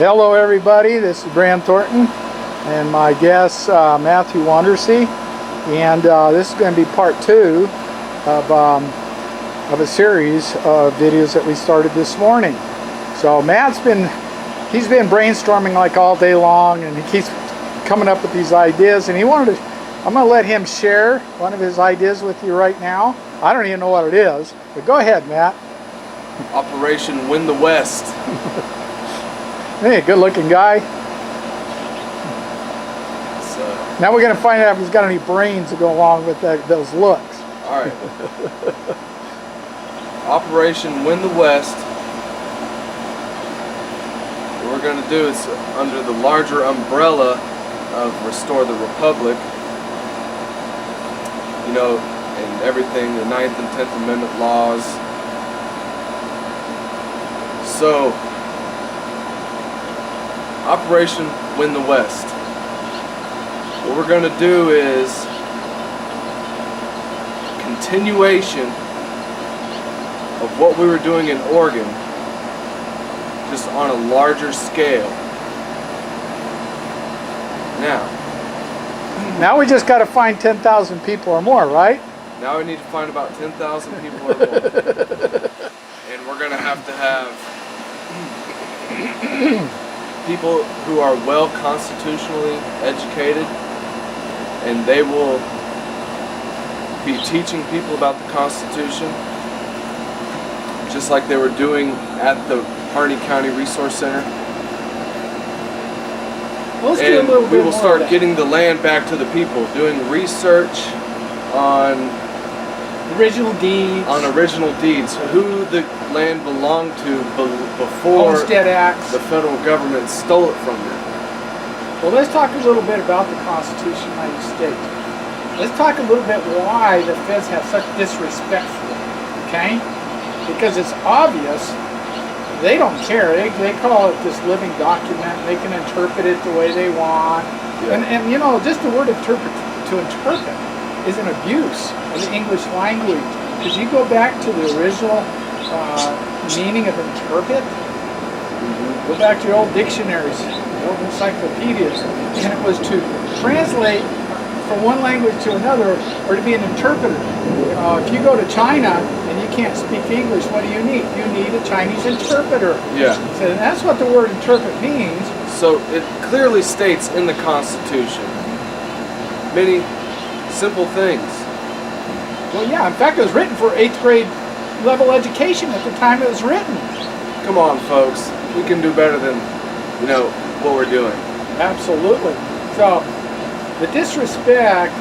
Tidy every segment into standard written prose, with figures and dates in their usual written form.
Hello everybody, this is Bram Thornton and my guest Matthew Wandersee, and this is going to be part 2 of a series of videos that we started this morning. So he's been brainstorming like all day long, and he keeps coming up with these ideas, and I'm going to let him share one of his ideas with you right now. I don't even know what it is, but go ahead, Matt. Operation Win the West. Hey, good looking guy. Now we're going to find out if he's got any brains to go along with those looks. Alright. Operation Win the West. What we're going to do is under the larger umbrella of Restore the Republic. You know, and everything, the 9th and 10th Amendment laws. So, Operation Win the West. What we're going to do is continuation of what we were doing in Oregon, just on a larger scale. Now we just got to find 10,000 people or more, right? Now we need to find about 10,000 people or more. And we're going to have people who are well constitutionally educated, and they will be teaching people about the Constitution, just like they were doing at the Harney County Resource Center. And we will start getting the land back to the people, doing research on original deeds, who the land belonged to before Homestead Acts. The federal government stole it from them. Well, let's talk a little bit about the Constitution of the United States. Let's talk a little bit why the feds have such disrespect for it, okay? Because it's obvious they don't care. They call it this living document. They can interpret it the way they want. Yeah. And you know, just the word interpret is an abuse of the English language. Because you go back to the original meaning of interpret, go back to your old dictionaries, your old encyclopedias, and it was to translate from one language to another, or to be an interpreter. If you go to China and you can't speak English, what do you need? You need a Chinese interpreter. Yeah. So that's what the word interpret means. So it clearly states in the Constitution many simple things. Well, yeah, in fact, it was written for 8th grade level education at the time it was written. Come on, folks. We can do better than, what we're doing. Absolutely. So, the disrespect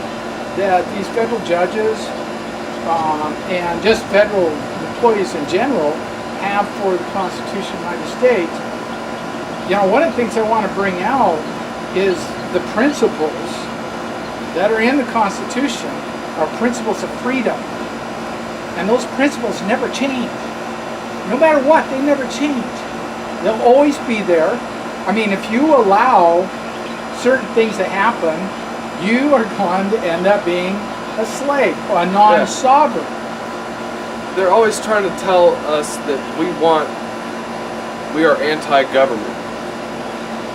that these federal judges and just federal employees in general have for the Constitution of the United States, one of the things I want to bring out is the principles that are in the Constitution are principles of freedom. And those principles never change. No matter what, they never change. They'll always be there. I mean, if you allow certain things to happen, you are going to end up being a slave, a non-sovereign. They're always trying to tell us that we are anti-government.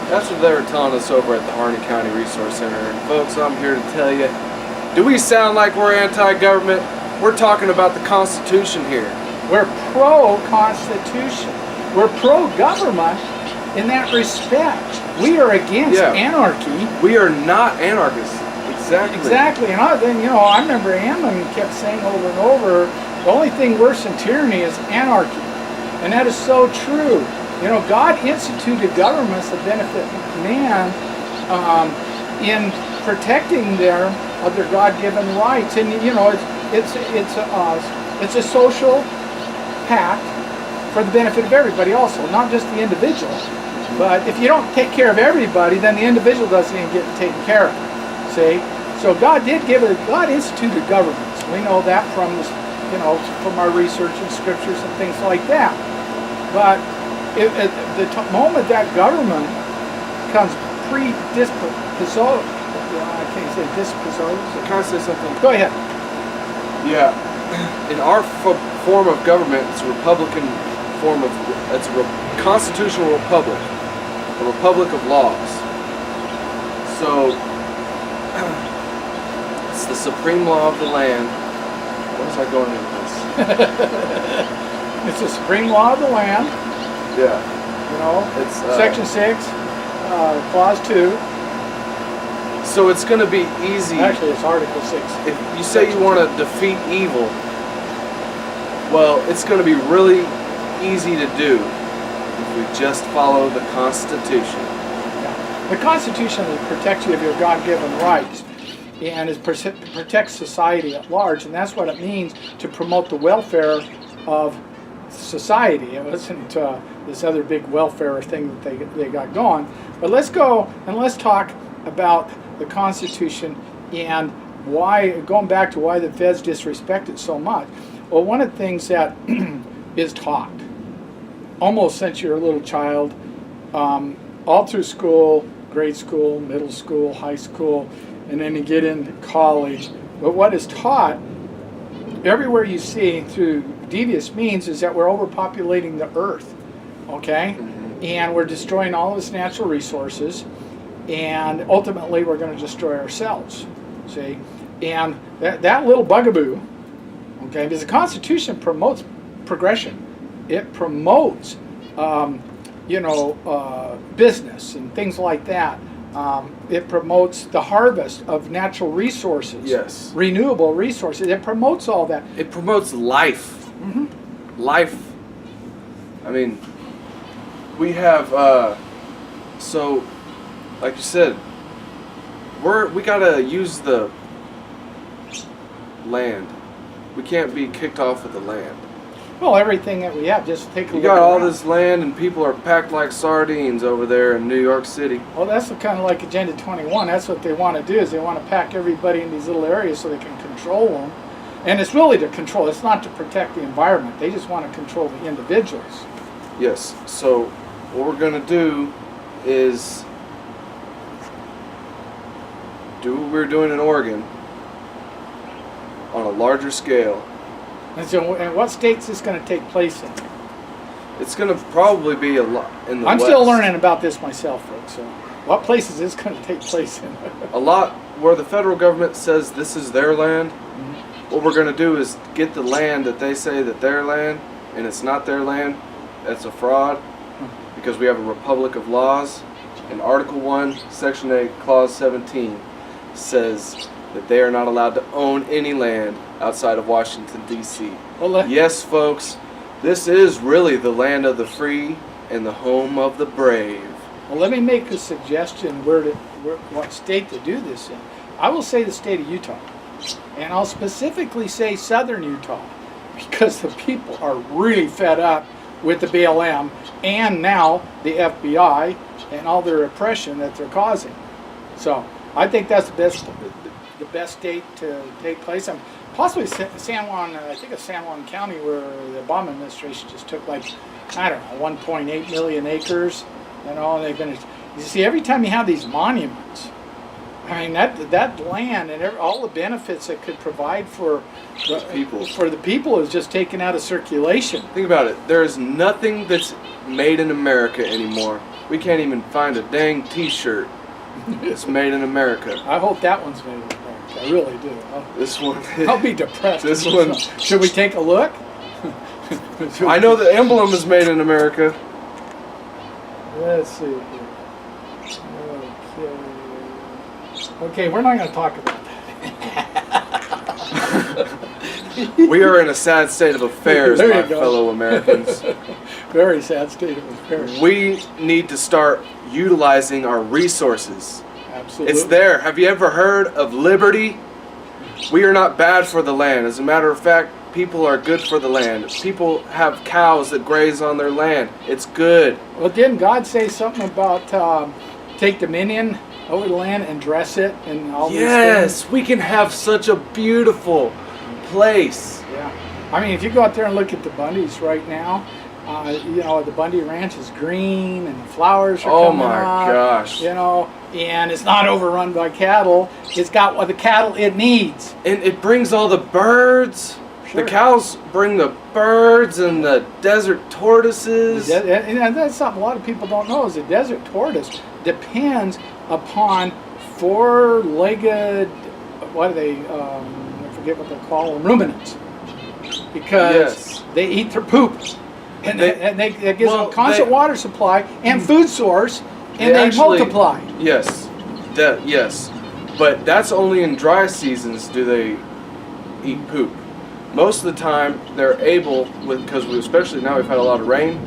That's what they were telling us over at the Harney County Resource Center. And folks, I'm here to tell you, do we sound like we're anti-government? We're talking about the Constitution here. We're pro-Constitution. We're pro-government in that respect. We are against anarchy. We are not anarchists. Exactly. Exactly. And I remember Ammon kept saying over and over, the only thing worse than tyranny is anarchy. And that is so true. God instituted governments to benefit man in protecting their God-given rights. And it's a social pact for the benefit of everybody also, not just the individual. But if you don't take care of everybody, then the individual doesn't even get taken care of. See? So God instituted governments. We know that from from our research in scriptures and things like that. But at the moment that government becomes predisposed, I can't say disposed. Can I say something? Go ahead. Yeah. In our form of government, it's a republican form of, it's a constitutional republic. a republic of laws. So it's the supreme law of the land. What was I going into this? It's the supreme law of the land. Yeah, You know, it's Section 6, Clause 2. So it's going to be easy. Actually, it's Article 6. If you say you want to defeat evil, well, it's going to be really easy to do if we just follow the Constitution. The Constitution protects you of your God-given rights, and it protects society at large, and that's what it means to promote the welfare of society. It wasn't this other big welfare thing that they got going. But let's go and let's talk about the Constitution and why, going back to why the feds disrespect it so much. Well, one of the things that is taught almost since you're a little child, all through school, grade school, middle school, high school, and then you get into college. But what is taught everywhere you see through devious means is that we're overpopulating the earth, okay? And we're destroying all of its natural resources, and ultimately we're going to destroy ourselves, see? And that little bugaboo, okay, because the Constitution promotes progression. It promotes, business and things like that. It promotes the harvest of natural resources, Yes. renewable resources. It promotes all that. It promotes life. Life. I mean, we have, so, like you said, we gotta use the land. We can't be kicked off of the land. Well, everything that we have, just take a You look got all around. this land and people are packed like sardines over there in New York City. Well, that's kind of like Agenda 21. That's what they want to do, is they want to pack everybody in these little areas so they can control them. And it's really to control. It's not to protect the environment. They just want to control the individuals. Yes, so what we're gonna do is do what we're doing in Oregon on a larger scale. And so, and what states is going to take place in? It's gonna probably be a lot in the I'm West. still learning about this myself, folks. So, what places is going to take place in? A lot where the federal government says this is their land. What we're gonna do is get the land that they say that their land, and it's not their land. That's a fraud, because we have a republic of laws. And Article 1, Section 8, Clause 17 says that they are not allowed to own any land outside of Washington, D.C. Well, Yes, folks, this is really the land of the free and the home of the brave. well, let me make a suggestion what state to do this in. I will say the state of Utah. And I'll specifically say southern Utah, because the people are really fed up with the BLM and now the FBI and all their oppression that they're causing. So I think that's the best state to take place. And possibly San Juan, I think of San Juan County, where the Obama administration just took 1.8 million acres. They've been, you see, every time you have these monuments, I mean, that land and all the benefits it could provide for the people is just taken out of circulation. Think about it. There is nothing that's made in America anymore. We can't even find a dang T-shirt that's made in America. I hope that one's made in America. I really do. This one. I'll be depressed. This one. Should we take a look? I know the emblem is made in America. Let's see here. Okay, we're not going to talk about that. We are in a sad state of affairs, There you my go. fellow Americans. Very sad state of affairs. We need to start utilizing our resources. Absolutely. It's there. Have you ever heard of liberty? We are not bad for the land. As a matter of fact, people are good for the land. People have cows that graze on their land. It's good. Well, didn't God say something about take dominion over the land and dress it and all these things? Yes, we can have such a beautiful place. Yeah. I mean, if you go out there and look at the Bundys right now, the Bundy Ranch is green and the flowers are Oh coming my up, gosh. and it's not overrun by cattle. It's got what the cattle it needs. And it brings all the birds. The cows bring the birds and the desert tortoises. And that's something a lot of people don't know, is the desert tortoise depends upon four-legged, what are they, I forget what they call them, ruminants. Because they eat their poop. And that gives them constant water supply and food source, and they multiply. Yes, yes. But that's only in dry seasons do they eat poop. Most of the time, they're able, because especially now we've had a lot of rain,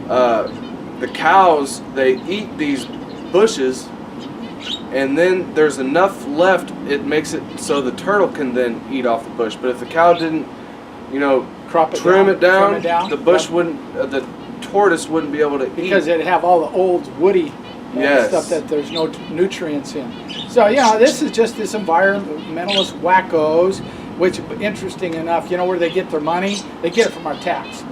the cows, they eat these bushes, and then there's enough left, it makes it so the turtle can then eat off the bush. But if the cow didn't, trim it down, the bush wouldn't, the tortoise wouldn't be able to eat. Because it'd have all the old woody stuff that there's no nutrients in. So, this is just this environmentalist wackos, which, interesting enough, where they get their money? They get it from our tax.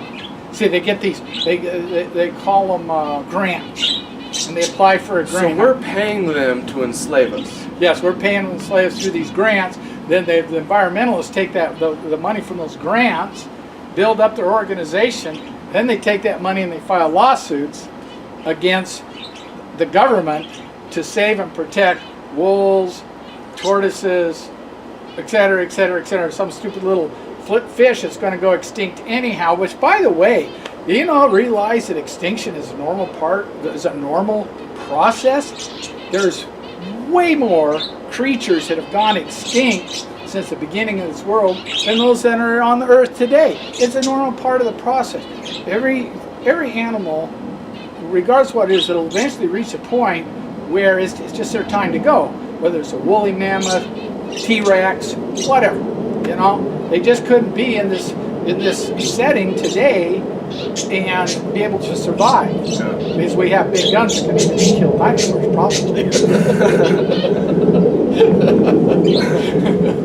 See, they get these, they call them grants, and they apply for a grant. So we're paying them to enslave us. Yes, we're paying them to enslave us through these grants. Then the environmentalists take the money from those grants, build up their organization, then they take that money and they file lawsuits against the government to save and protect wolves, tortoises, etc., etc., etc. Some stupid little fish that's going to go extinct anyhow, which, by the way, realize that extinction is a normal process? There's way more creatures that have gone extinct since the beginning of this world than those that are on the earth today. It's a normal part of the process. Every animal, regardless of what it is, it'll eventually reach a point where it's just their time to go. Whether it's a woolly mammoth, T-Rex, whatever. They just couldn't be in this setting today and be able to survive. Because we have big guns that can even kill dinosaurs, probably.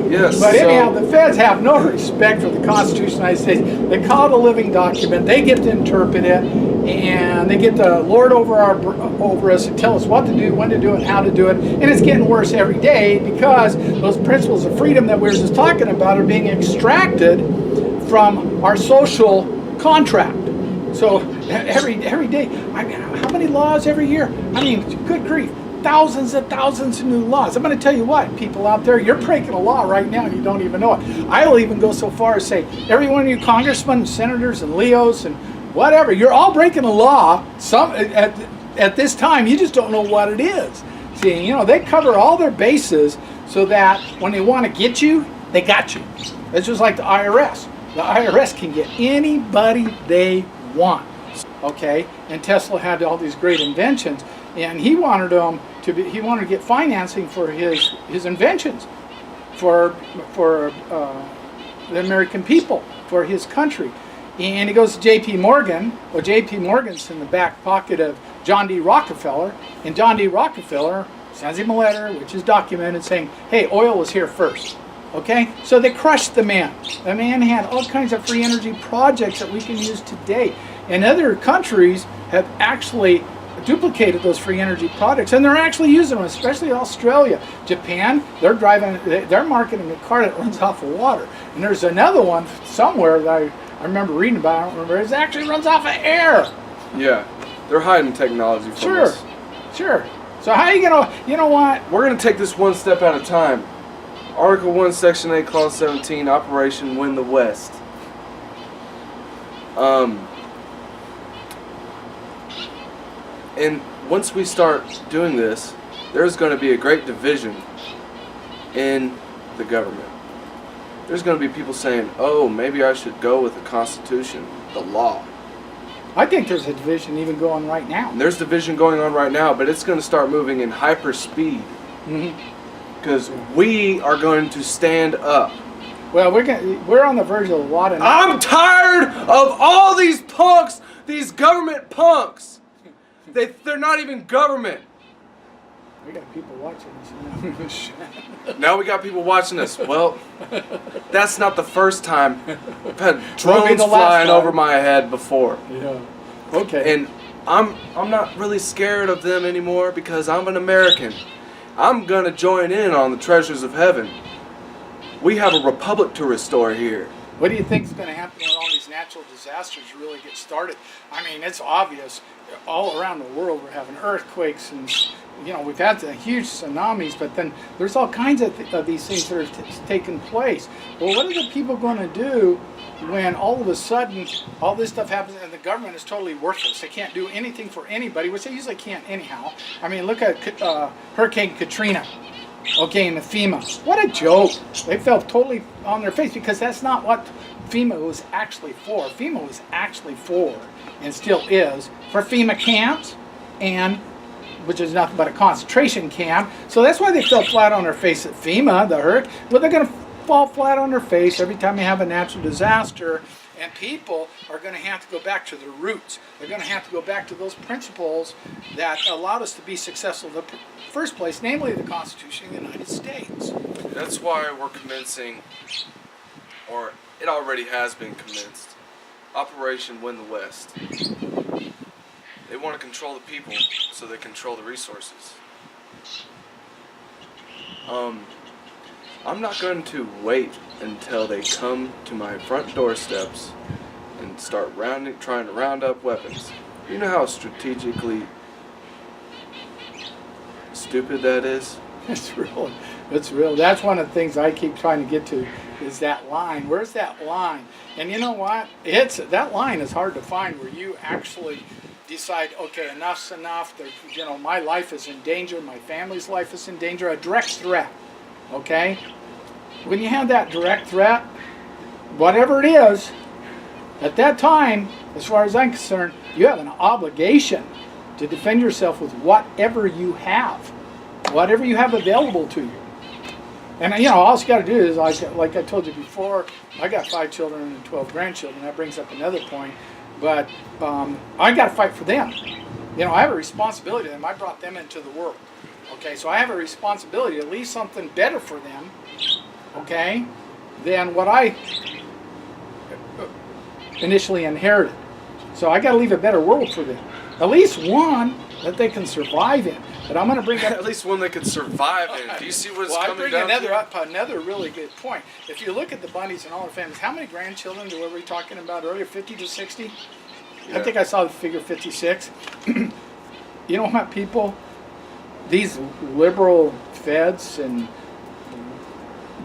Yes. But anyhow, the feds have no respect for the Constitution of the United States. They call it a living document. They get to interpret it, and they get to lord over us and tell us what to do, when to do it, and how to do it. And it's getting worse every day because those principles of freedom that we were just talking about are being extracted from our social contract. So every day, how many laws every year? Good grief. Thousands and thousands of new laws. I'm going to tell you what, people out there, you're breaking a law right now and you don't even know it. I'll even go so far as say, every one of you congressmen, senators, and Leos, and whatever, you're all breaking a law. Some at this time, you just don't know what it is. See, they cover all their bases so that when they want to get you, they got you. It's just like the IRS. The IRS can get anybody they want. Okay, and Tesla had all these great inventions, and he wanted to get financing for his inventions, for the American people, for his country. And he goes to J.P. Morgan. Well, J.P. Morgan's in the back pocket of John D. Rockefeller, and John D. Rockefeller sends him a letter, which is documented, saying, hey, oil was here first. Okay? So they crushed the man. The man had all kinds of free energy projects that we can use today. And other countries have actually duplicated those free energy products, and they're actually using them, especially Australia. Japan, they're marketing a car that runs off of water. And there's another one somewhere that I remember reading about, I don't remember, it actually runs off of air. Yeah, they're hiding technology from us. Sure. So how are you going to, you know what? We're going to take this one step at a time. Article 1, Section 8, Clause 17, Operation Win the West. And once we start doing this, there's going to be a great division in the government. There's going to be people saying, oh, maybe I should go with the Constitution, the law. I think there's a division even going right now. And there's division going on right now, but it's going to start moving in hyper speed. Because we are going to stand up. Well, we're on the verge of a lot of... I'm tired of all these punks, these government punks. They're not even government. We got people watching us. Now we got people watching us. Well, that's not the first time. I've had drones flying over my head before. Yeah. Okay. And I'm not really scared of them anymore because I'm an American. I'm gonna join in on the treasures of heaven. We have a republic to restore here. What do you think is going to happen when all these natural disasters really get started? I mean, it's obvious all around the world we're having earthquakes and, we've had the huge tsunamis, but then there's all kinds of these things that are taking place. Well, what are the people going to do when all of a sudden all this stuff happens and the government is totally worthless? They can't do anything for anybody, which they usually can't anyhow. I mean, look at Hurricane Katrina. Okay, and the FEMA. What a joke. They fell totally on their face because that's not what FEMA was actually for. FEMA was actually for, and still is, for FEMA camps, and which is nothing but a concentration camp. So that's why they fell flat on their face at FEMA, the hurricane. Well, they're going to fall flat on their face every time you have a natural disaster, and people are going to have to go back to their roots. They're going to have to go back to those principles that allowed us to be successful in the first place, namely the Constitution of the United States. That's why we're commencing, or it already has been commenced, Operation Win the West. They want to control the people, so they control the resources. I'm not going to wait until they come to my front doorsteps and start trying to round up weapons. You know how strategically stupid that is? It's real. It's real. That's one of the things I keep trying to get to is that line. Where's that line? And you know what? That line is hard to find where you actually decide, okay, enough's enough. My life is in danger. My family's life is in danger. A direct threat. Okay? When you have that direct threat, whatever it is, at that time, as far as I'm concerned, you have an obligation to defend yourself with whatever you have available to you. And all you got to do is, like I told you before, I got 5 children and 12 grandchildren. That brings up another point. But I got to fight for them. I have a responsibility to them. I brought them into the world. Okay, so I have a responsibility to leave something better for them, okay, than what I initially inherited. So I got to leave a better world for them. At least one that they can survive in. But I'm going to bring up at least one they could survive in. Do you see what it's coming down to? Well, I bring another really good point. If you look at the Bundys and all their families, how many grandchildren were we talking about earlier? 50 to 60? Yeah. I think I saw the figure 56. You know what, people? These liberal feds, and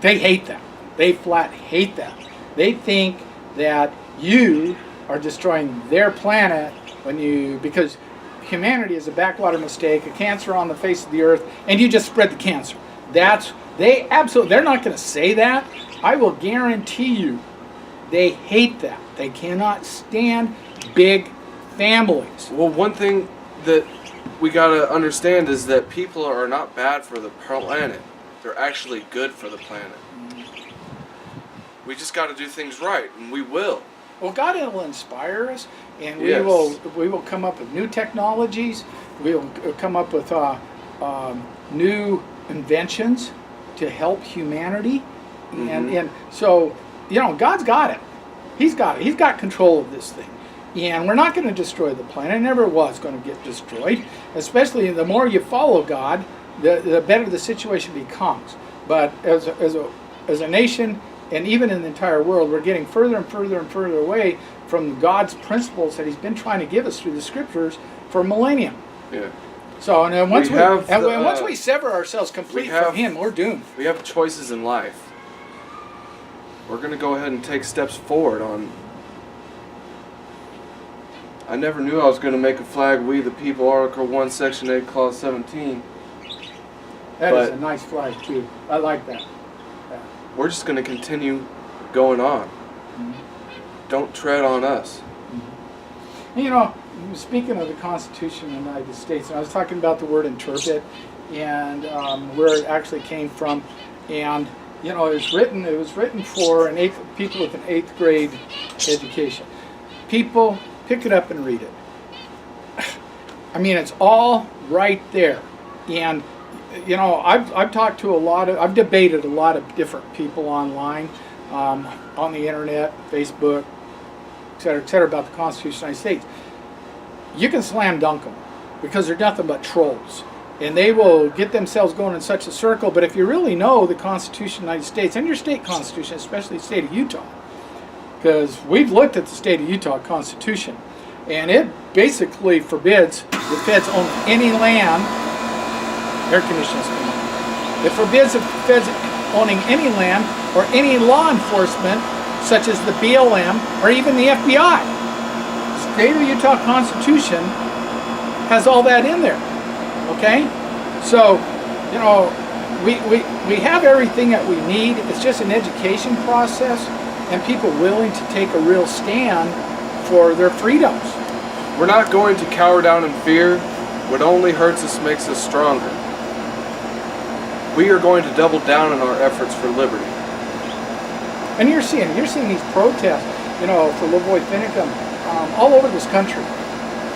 they hate them. They flat hate them. They think that you are destroying their planet because humanity is a backwater mistake, a cancer on the face of the earth, and you just spread the cancer. They're not going to say that. I will guarantee you they hate that. They cannot stand big families. Well, one thing that we gotta understand is that people are not bad for the planet. They're actually good for the planet. We just gotta do things right, and we will. Well, God will inspire us, and Yes. we will come up with new technologies. We will come up with new inventions to help humanity, and so God's got it. He's got it. He's got control of this thing. And we're not going to destroy the planet. It never was going to get destroyed. Especially the more you follow God, the better the situation becomes. But as a nation, and even in the entire world, we're getting further and further and further away from God's principles that He's been trying to give us through the Scriptures for millennia. Yeah. So, and once we sever ourselves completely from Him, we're doomed. We have choices in life. We're going to go ahead and take steps forward on. I never knew I was going to make a flag, We the People, Article 1, Section 8, Clause 17. That is a nice flag, too. I like that. Yeah. We're just going to continue going on. Mm-hmm. Don't tread on us. Mm-hmm. Speaking of the Constitution of the United States, and I was talking about the word interpret and where it actually came from. And, it was written for people with an 8th grade education. People, pick it up and read it. I mean, it's all right there. And, I've talked to I've debated a lot of different people online, on the internet, Facebook, et cetera, about the Constitution of the United States. You can slam dunk them because they're nothing but trolls. And they will get themselves going in such a circle. But if you really know the Constitution of the United States and your state constitution, especially the state of Utah, because we've looked at the state of Utah Constitution, and it basically forbids the feds own any land. Air conditioning's coming on. It forbids the feds owning any land or any law enforcement, such as the BLM or even the FBI. The state of Utah Constitution has all that in there. Okay, so you know we have everything that we need. It's just an education process and people willing to take a real stand for their freedoms. We're not going to cower down in fear. What only hurts us makes us stronger. We are going to double down on our efforts for liberty. And you're seeing these protests, you know, for Lavoy Finicum all over this country.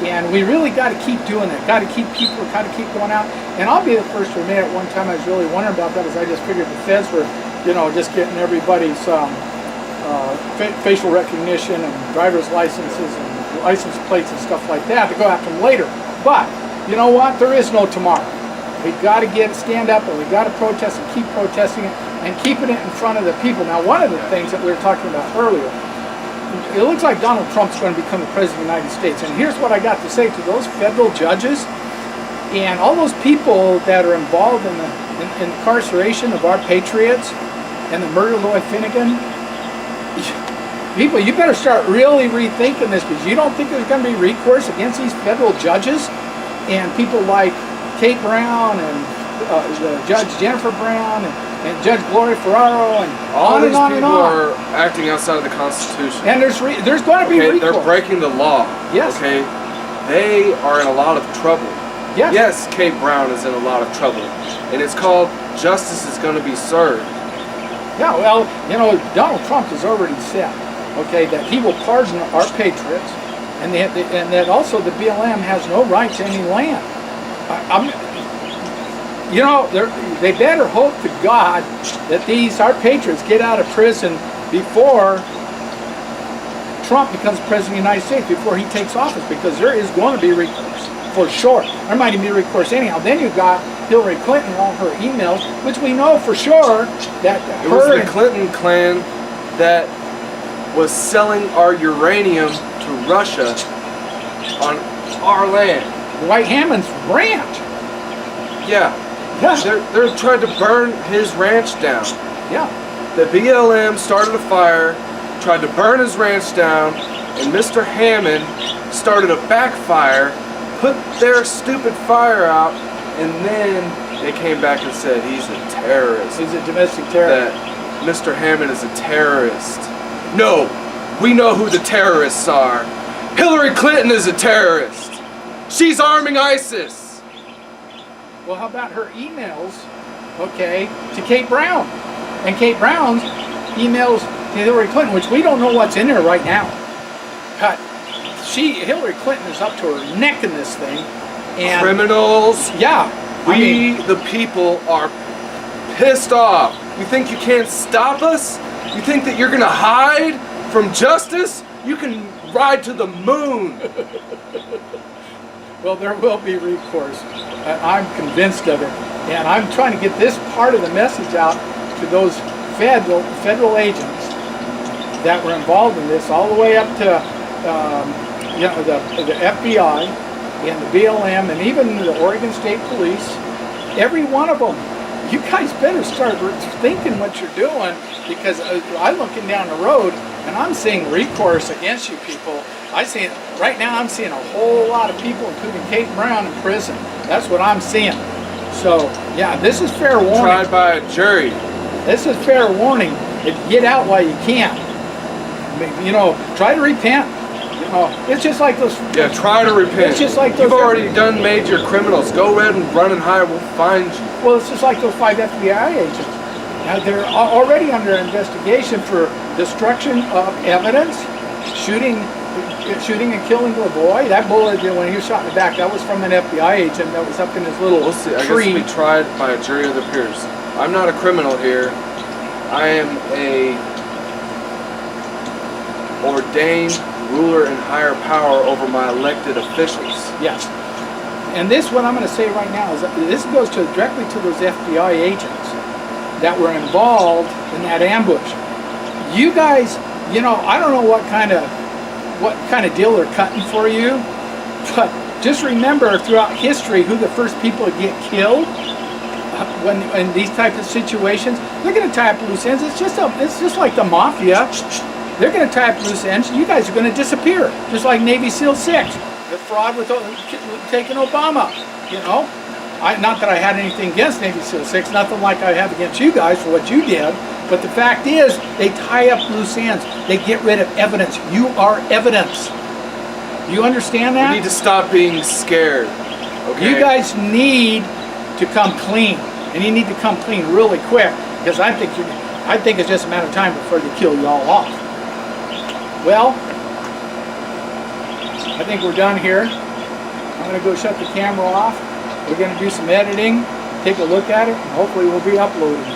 And we really got to keep doing it. Got to keep going out. And I'll be the first to admit, at one time I was really wondering about that, as I just figured the feds were, you know, just getting everybody's facial recognition and driver's licenses and license plates and stuff like that to go after them later. But you know what? There is no tomorrow. We've got to stand up, and we've got to protest and keep protesting it and keeping it in front of the people. Now, one of the things that we were talking about earlier, it looks like Donald Trump's going to become the president of the United States. And here's what I got to say to those federal judges and all those people that are involved in the incarceration of our patriots and the murder of Lavoy Finicum. People, you better start really rethinking this, because you don't think there's going to be recourse against these federal judges and people like Kate Brown and Judge Jennifer Brown and Judge Gloria Ferraro and All on these and on people and on. are acting outside of the Constitution. And there's going to be Okay, recourse. they're breaking the law. Yes. Okay, they are in a lot of trouble. Yes. Yes, Kate Brown is in a lot of trouble, and it's called justice is going to be served. Yeah, well, you know, Donald Trump has already said, okay, that he will pardon our patriots, and that also the BLM has no right to any land. You know, they better hope to God that our patriots get out of prison before Trump becomes president of the United States, before he takes office, because there is going to be recourse, for sure. There might even be recourse anyhow. Then you've got Hillary Clinton and all her emails, which we know for sure that It was the Clinton clan that was selling our uranium to Russia on our land. Dwight Hammond's ranch. Yeah, Yeah, they're trying to burn his ranch down. yeah. The BLM started a fire, tried to burn his ranch down, and Mr. Hammond started a backfire, put their stupid fire out, and then they came back and said he's a terrorist. He's a domestic terrorist. That Mr. Hammond is a terrorist. No, we know who the terrorists are. Hillary Clinton is a terrorist. She's arming ISIS. Well, how about her emails, okay, to Kate Brown? And Kate Brown's emails to Hillary Clinton, which we don't know what's in there right now. But Hillary Clinton is up to her neck in this thing. And Criminals. yeah, We, the people, are pissed off. You think you can't stop us? You think that you're gonna hide from justice? You can ride to the moon. well, there will be recourse. I'm convinced of it. And I'm trying to get this part of the message out to those federal agents that were involved in this, all the way up to the FBI and the BLM and even the Oregon State Police. Every one of them. You guys better start thinking what you're doing, because I'm looking down the road and I'm seeing recourse against you people. Right now I'm seeing a whole lot of people, including Kate Brown, in prison. That's what I'm seeing. So yeah, this is fair warning. Tried by a jury. This is fair warning. Get out while you can. You know, try to repent. You know, it's just like those. Yeah, try to repent. It's just like those. You've already done major criminals. Go ahead and run and hide. We'll find you. Well, it's just like those 5 FBI agents. Now, they're already under investigation for destruction of evidence, shooting and killing Lavoy. That bullet, when he was shot in the back, that was from an FBI agent that was up in his little We'll see. I tree. guess we tried by a jury of their peers. I'm not a criminal here. I am a ordained ruler and higher power over my elected officials. Yes. And this, what I'm going to say right now, is that this goes directly to those FBI agents that were involved in that ambush. You guys you know, I don't know what kind of deal they're cutting for you, but just remember throughout history who the first people to get killed when in these types of situations. They're going to tie up loose ends. It's just like the mafia. They're going to tie up loose ends. You guys are going to disappear, just like Navy SEAL 6, the fraud with taking Obama. You know, not that I had anything against Navy SEAL 6, nothing like I have against you guys for what you did. But the fact is, they tie up loose ends. They get rid of evidence. You are evidence. You understand that? We need to stop being scared. Okay. You guys need to come clean, and you need to come clean really quick, because I think it's just a matter of time before they kill you all off. Well, I think we're done here. I'm going to go shut the camera off. We're going to do some editing, take a look at it, and hopefully we'll be uploading.